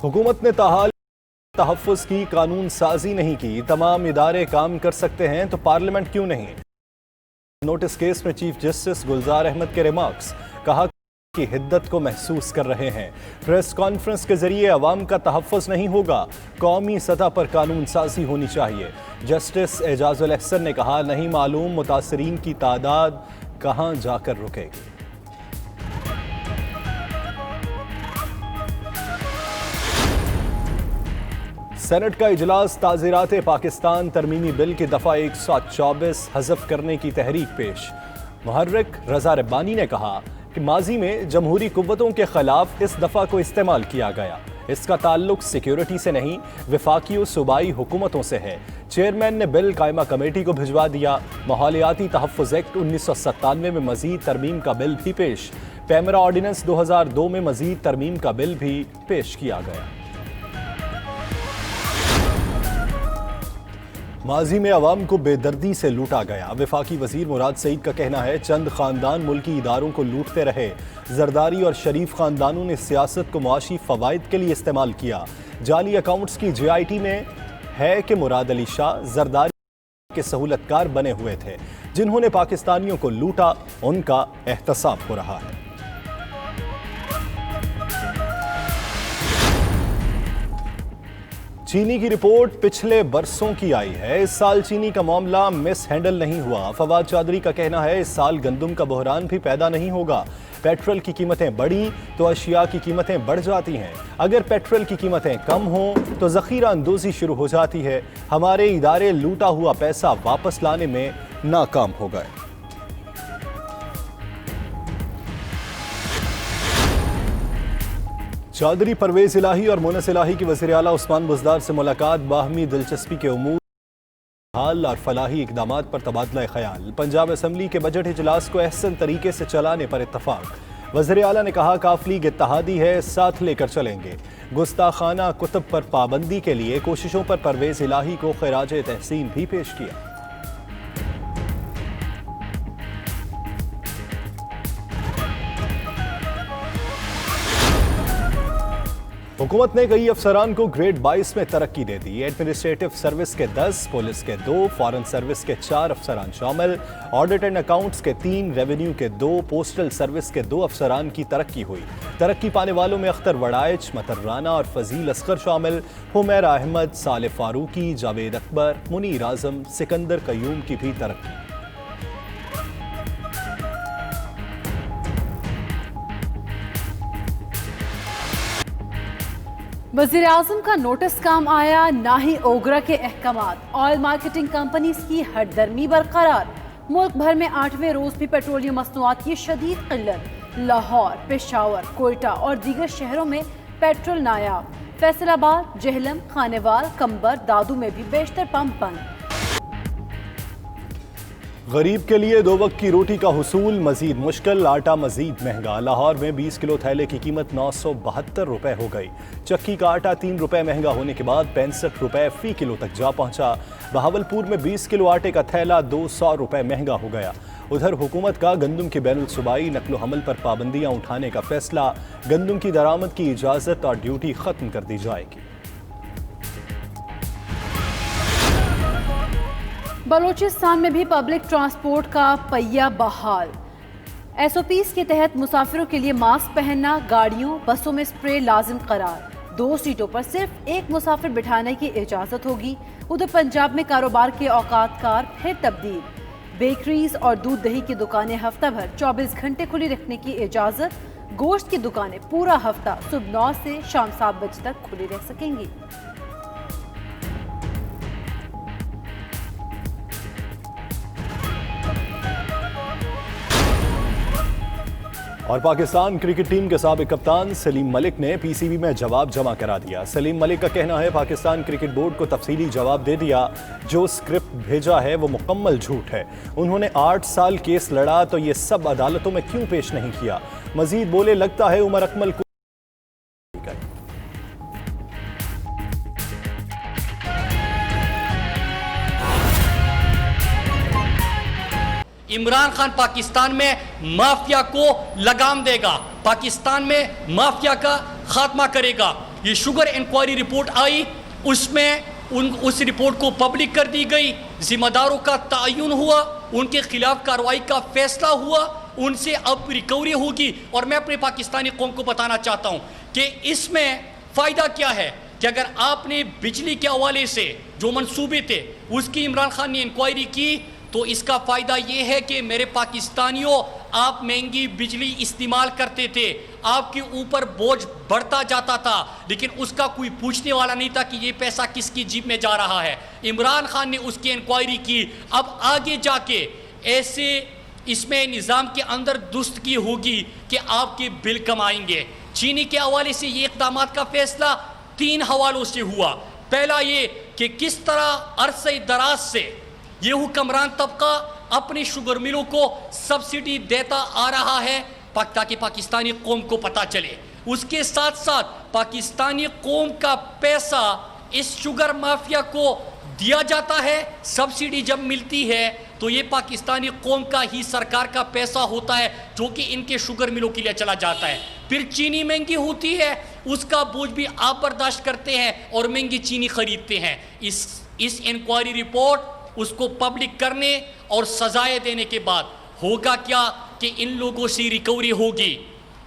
حکومت نے تاحال تحفظ کی قانون سازی نہیں کی، تمام ادارے کام کر سکتے ہیں تو پارلیمنٹ کیوں نہیں؟ نوٹس کیس میں چیف جسٹس گلزار احمد کے ریمارکس، کہا کہ حدت کو محسوس کر رہے ہیں، پریس کانفرنس کے ذریعے عوام کا تحفظ نہیں ہوگا، قومی سطح پر قانون سازی ہونی چاہیے۔ جسٹس اعجاز الاحسن نے کہا نہیں معلوم متاثرین کی تعداد کہاں جا کر رکے گی۔ سینٹ کا اجلاس تعزیرات پاکستان ترمیمی بل کی دفعہ 124 حذف کرنے کی تحریک پیش۔ محرک رضا ربانی نے کہا کہ ماضی میں جمہوری قوتوں کے خلاف اس دفعہ کو استعمال کیا گیا، اس کا تعلق سیکیورٹی سے نہیں وفاقی و صوبائی حکومتوں سے ہے۔ چیئرمین نے بل قائمہ کمیٹی کو بھجوا دیا۔ ماحولیاتی تحفظ ایکٹ 1997 میں مزید ترمیم کا بل بھی پیش۔ پیمرا آرڈیننس 2002 میں مزید ترمیم کا بل بھی پیش کیا گیا۔ ماضی میں عوام کو بے دردی سے لوٹا گیا، وفاقی وزیر مراد سعید کا کہنا ہے چند خاندان ملکی اداروں کو لوٹتے رہے۔ زرداری اور شریف خاندانوں نے سیاست کو معاشی فوائد کے لیے استعمال کیا۔ جعلی اکاؤنٹس کی جے آئی ٹی میں ہے کہ مراد علی شاہ زرداری کے سہولت کار بنے ہوئے تھے، جنہوں نے پاکستانیوں کو لوٹا، ان کا احتساب ہو رہا ہے۔ چینی کی رپورٹ پچھلے برسوں کی آئی ہے، اس سال چینی کا معاملہ مس ہینڈل نہیں ہوا۔ فواد چودھری کا کہنا ہے اس سال گندم کا بحران بھی پیدا نہیں ہوگا۔ پیٹرول کی قیمتیں بڑھیں تو اشیاء کی قیمتیں بڑھ جاتی ہیں، اگر پیٹرول کی قیمتیں کم ہوں تو ذخیرہ اندوزی شروع ہو جاتی ہے۔ ہمارے ادارے لوٹا ہوا پیسہ واپس لانے میں ناکام ہو گئے۔ چودھری پرویز الہی اور مونس الہی کی وزیر اعلیٰ عثمان بزدار سے ملاقات، باہمی دلچسپی کے امور حال اور فلاحی اقدامات پر تبادلہ خیال۔ پنجاب اسمبلی کے بجٹ اجلاس کو احسن طریقے سے چلانے پر اتفاق۔ وزیر اعلیٰ نے کہا کاف لیگ اتحادی ہے، ساتھ لے کر چلیں گے۔ گستاخانہ کتب پر پابندی کے لیے کوششوں پر پرویز الہی کو خراج تحسین بھی پیش کیا۔ حکومت نے کئی افسران کو گریڈ 22 میں ترقی دے دی۔ ایڈمنسٹریٹو سروس کے 10، پولیس کے 2، فارن سروس کے 4 افسران شامل، آڈٹ اینڈ اکاؤنٹس کے 3، ریونیو کے 2، پوسٹل سروس کے 2 افسران کی ترقی ہوئی۔ ترقی پانے والوں میں اختر وڑائچ، مطر رانا اور فضیل اصغر شامل۔ حمیرہ احمد، صالح فاروقی، جاوید اکبر، منیر اعظم، سکندر قیوم کی بھی ترقی۔ وزیر اعظم کا نوٹس کام آیا، نہ ہی اوگرا کے احکامات۔ آئل مارکیٹنگ کمپنیز کی ہٹ درمی برقرار۔ ملک بھر میں 8ویں روز بھی پیٹرولیم مصنوعات کی شدید قلت۔ لاہور، پشاور، کوئٹہ اور دیگر شہروں میں پیٹرول نایاب۔ فیصل آباد، جہلم، خانیوال، کمبر، دادو میں بھی بیشتر پمپ بند۔ غریب کے لیے 2 وقت کی روٹی کا حصول مزید مشکل، آٹا مزید مہنگا۔ لاہور میں 20 کلو تھیلے کی قیمت 972 روپے ہو گئی۔ چکی کا آٹا 3 روپے مہنگا ہونے کے بعد 65 روپے فی کلو تک جا پہنچا۔ بہاولپور میں 20 کلو آٹے کا تھیلا 200 روپے مہنگا ہو گیا۔ ادھر حکومت کا گندم کے بین الصوبائی نقل و حمل پر پابندیاں اٹھانے کا فیصلہ، گندم کی درآمد کی اجازت اور ڈیوٹی ختم کر دی جائے گی۔ بلوچستان میں بھی پبلک ٹرانسپورٹ کا پہیہ بحال۔ ایس او پیز کے تحت مسافروں کے لیے ماسک پہننا، گاڑیوں بسوں میں سپرے لازم قرار۔ 2 سیٹوں پر صرف 1 مسافر بٹھانے کی اجازت ہوگی۔ ادھر پنجاب میں کاروبار کے اوقات کار پھر تبدیل۔ بیکریز اور دودھ دہی کی دکانیں ہفتہ بھر 24 گھنٹے کھلی رکھنے کی اجازت۔ گوشت کی دکانیں پورا ہفتہ صبح 9 سے شام 7 بجے تک کھلی رہ سکیں گی۔ اور پاکستان کرکٹ ٹیم کے سابق کپتان سلیم ملک نے پی سی بی میں جواب جمع کرا دیا۔ سلیم ملک کا کہنا ہے پاکستان کرکٹ بورڈ کو تفصیلی جواب دے دیا، جو اسکرپٹ بھیجا ہے وہ مکمل جھوٹ ہے۔ انہوں نے 8 سال کیس لڑا تو یہ سب عدالتوں میں کیوں پیش نہیں کیا؟ مزید بولے لگتا ہے عمر اکمل کو عمران خان پاکستان میں مافیا کو لگام دے گا، پاکستان میں مافیا کا خاتمہ کرے گا۔ یہ شوگر انکوائری رپورٹ آئی, اس میں اس رپورٹ کو پبلک کر دی گئی, ذمہ داروں کا تعین ہوا, ان کے خلاف کارروائی کا فیصلہ ہوا, ان سے اب ریکوری ہوگی. اور میں اپنے پاکستانی قوم کو بتانا چاہتا ہوں کہ اس میں فائدہ کیا ہے کہ اگر آپ نے بجلی کے حوالے سے جو منصوبے تھے اس کی عمران خان نے انکوائری کی, تو اس کا فائدہ یہ ہے کہ میرے پاکستانیوں, آپ مہنگی بجلی استعمال کرتے تھے, آپ کے اوپر بوجھ بڑھتا جاتا تھا, لیکن اس کا کوئی پوچھنے والا نہیں تھا کہ یہ پیسہ کس کی جیب میں جا رہا ہے. عمران خان نے اس کی انکوائری کی. اب آگے جا کے ایسے اس میں نظام کے اندر درستگی ہوگی کہ آپ کے بل کم آئیں گے. چینی کے حوالے سے یہ اقدامات کا فیصلہ 3 حوالوں سے ہوا. پہلا یہ کہ کس طرح عرصہ دراز سے یہ حکمران طبقہ اپنے شوگر ملوں کو سبسڈی دیتا آ رہا ہے تاکہ پاکستانی قوم کو پتہ چلے. اس کے ساتھ ساتھ پاکستانی قوم کا پیسہ اس شوگر مافیا کو دیا جاتا ہے. سبسڈی جب ملتی ہے تو یہ پاکستانی قوم کا ہی سرکار کا پیسہ ہوتا ہے جو کہ ان کے شوگر ملوں کے لیے چلا جاتا ہے. پھر چینی مہنگی ہوتی ہے, اس کا بوجھ بھی آپ برداشت کرتے ہیں اور مہنگی چینی خریدتے ہیں. اس انکوائری رپورٹ اس کو پبلک کرنے اور سزائیں دینے کے بعد ہوگا کیا کہ ان لوگوں سے ریکوری ہوگی,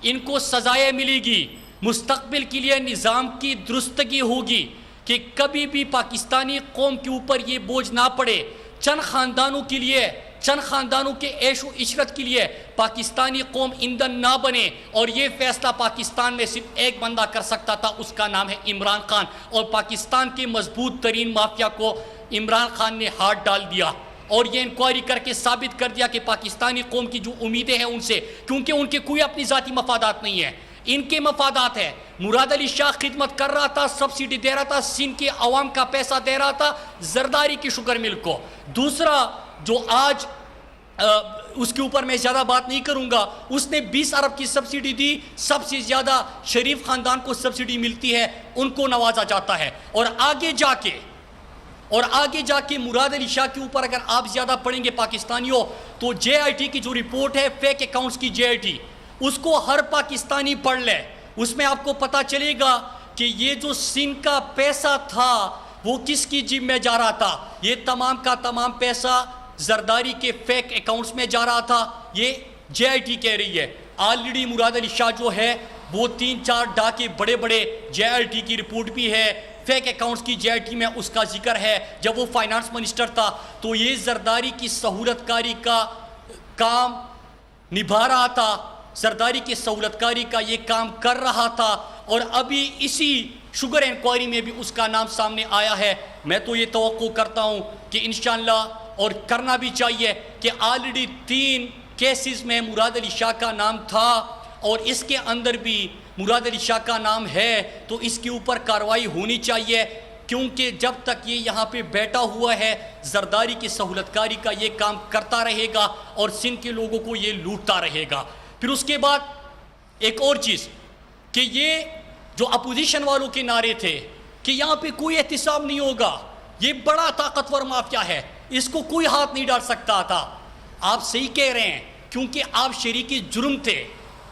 ان کو سزائیں ملے گی, مستقبل کے لیے نظام کی درستگی ہوگی کہ کبھی بھی پاکستانی قوم کے اوپر یہ بوجھ نہ پڑے. چند خاندانوں کے لیے, چند خاندانوں کے عیش و عشرت کے لیے پاکستانی قوم ایندھن نہ بنے. اور یہ فیصلہ پاکستان میں صرف ایک بندہ کر سکتا تھا, اس کا نام ہے عمران خان. اور پاکستان کے مضبوط ترین مافیا کو عمران خان نے ہاتھ ڈال دیا اور یہ انکوائری کر کے ثابت کر دیا کہ پاکستانی قوم کی جو امیدیں ہیں ان سے, کیونکہ ان کے کوئی اپنی ذاتی مفادات نہیں ہیں, ان کے مفادات ہیں. مراد علی شاہ خدمت کر رہا تھا, سبسڈی دے رہا تھا, سندھ کے عوام کا پیسہ دے رہا تھا زرداری کی شوگر مل کو. دوسرا جو آج اس کے اوپر میں زیادہ بات نہیں کروں گا, اس نے 20 ارب کی سبسڈی دی. سب سے زیادہ شریف خاندان کو سبسڈی ملتی ہے, ان کو نوازا جاتا ہے. اور آگے جا کے مراد علی شاہ کے اوپر اگر آپ زیادہ پڑھیں گے پاکستانیوں, تو جے آئی ٹی کی جو رپورٹ ہے فیک اکاؤنٹس کی جے آئی ٹی, اس کو ہر پاکستانی پڑھ لے. اس میں آپ کو پتا چلے گا کہ یہ جو سندھ کا پیسہ تھا وہ کس کی جیب میں جا رہا تھا. یہ تمام کا تمام پیسہ زرداری کے فیک اکاؤنٹس میں جا رہا تھا. یہ جے آئی ٹی کہہ رہی ہے. آلریڈی مراد علی شاہ جو ہے وہ 3-4 ڈاکے بڑے بڑے جے آئی ٹی کی رپورٹ بھی ہے, فیک اکاؤنٹس کی جے آئی ٹی میں اس کا ذکر ہے. جب وہ فائنانس منسٹر تھا تو یہ زرداری کی سہولت کاری کا کام نبھا رہا تھا, زرداری کی سہولت کاری کا یہ کام کر رہا تھا. اور ابھی اسی شوگر انکوائری میں بھی اس کا نام سامنے آیا ہے. میں تو یہ توقع کرتا ہوں کہ انشاءاللہ, اور کرنا بھی چاہیے, کہ آلریڈی 3 کیسز میں مراد علی شاہ کا نام تھا اور اس کے اندر بھی مراد علی شاہ کا نام ہے, تو اس کے اوپر کارروائی ہونی چاہیے. کیونکہ جب تک یہ یہاں پہ بیٹھا ہوا ہے زرداری کی سہولت کاری کا یہ کام کرتا رہے گا اور سندھ کے لوگوں کو یہ لوٹتا رہے گا. پھر اس کے بعد ایک اور چیز کہ یہ جو اپوزیشن والوں کے نعرے تھے کہ یہاں پہ کوئی احتساب نہیں ہوگا, یہ بڑا طاقتور مافیا ہے, اس کو کوئی ہاتھ نہیں ڈال سکتا تھا. آپ صحیح کہہ رہے ہیں کیونکہ آپ شریک جرم تھے.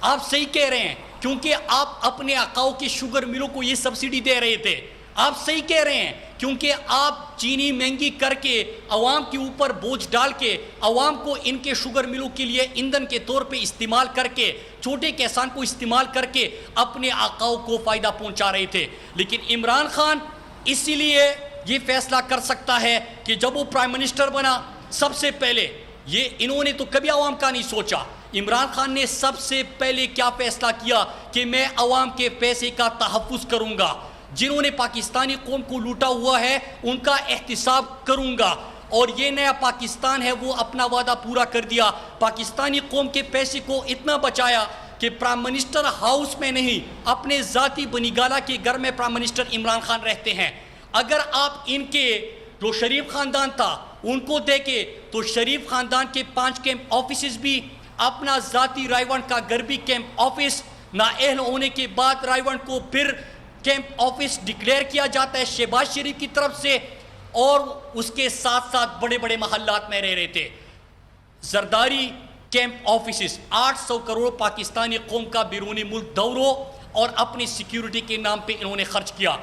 آپ صحیح کہہ رہے ہیں کیونکہ آپ اپنے آقاؤں کے شوگر ملوں کو یہ سبسڈی دے رہے تھے. آپ صحیح کہہ رہے ہیں کیونکہ آپ چینی مہنگی کر کے عوام کے اوپر بوجھ ڈال کے عوام کو ان کے شوگر ملوں کے لیے ایندھن کے طور پہ استعمال کر کے, چھوٹے کسان کو استعمال کر کے اپنے آقاؤں کو فائدہ پہنچا رہے تھے. لیکن عمران خان اسی لیے یہ فیصلہ کر سکتا ہے کہ جب وہ پرائم منسٹر بنا, سب سے پہلے یہ انہوں نے تو کبھی عوام کا نہیں سوچا. عمران خان نے سب سے پہلے کیا فیصلہ کیا کہ میں عوام کے پیسے کا تحفظ کروں گا, جنہوں نے پاکستانی قوم کو لوٹا ہوا ہے ان کا احتساب کروں گا. اور یہ نیا پاکستان ہے وہ اپنا وعدہ پورا کر دیا. پاکستانی قوم کے پیسے کو اتنا بچایا کہ پرائم منسٹر ہاؤس میں نہیں, اپنے ذاتی بنیگالہ کے گھر میں پرائم منسٹر عمران خان رہتے ہیں. اگر آپ ان کے جو شریف خاندان تھا ان کو دیکھیں تو شریف خاندان کے 5 کیمپ آفیسز بھی, اپنا ذاتی رائیونٹ کا گھر بھی کیمپ آفس, نااہل ہونے کے بعد رائیونٹ کو پھر کیمپ آفس ڈکلیئر کیا جاتا ہے شہباز شریف کی طرف سے, اور اس کے ساتھ ساتھ بڑے بڑے محلات میں رہ رہے تھے. زرداری کیمپ آفیسز 800 کروڑ پاکستانی قوم کا بیرونی ملک دوروں, اور اپنی سیکیورٹی کے نام پہ انہوں نے خرچ کیا.